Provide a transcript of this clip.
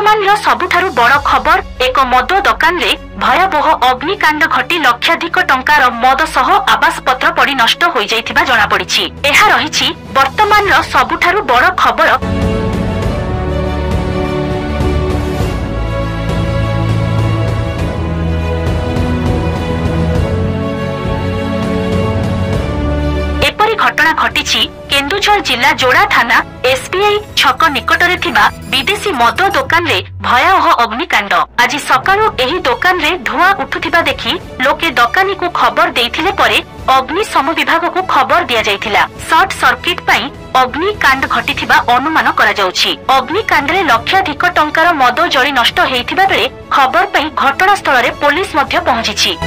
वर्तमान सबुठारु बड़ खबर एक मद दुकान रे भयावह अग्निकांड घटी लक्षाधिक टंकार मद सह आवास पत्र पड़ी नष्ट हो जाइथिबा जणा पड़िछि। एहा रहिछि वर्तमान सबुठारु बड़ खबर। घटना घटी केन्दुझर जिला जोड़ा थाना एसबीआई छक निकटरे थिबा विदेशी मद दुकान रे भयावह अग्निकांड। आज सकाळु एही दुकान रे धुआं उठुथिबा देखि लोके दुकानी को खबर देइथिले परे अग्निशम विभाग को खबर दिया जाइथिला। शॉर्ट सर्किट पई अग्निकांड घटिथिबा अनुमान करा जाउछि। अग्निकांड रे लक्षाधिक टंकार मद जळी नष्ट हेइथिबा बेले खबर पई घटनास्थल रे पुलिस मध्य पहुंचिछि।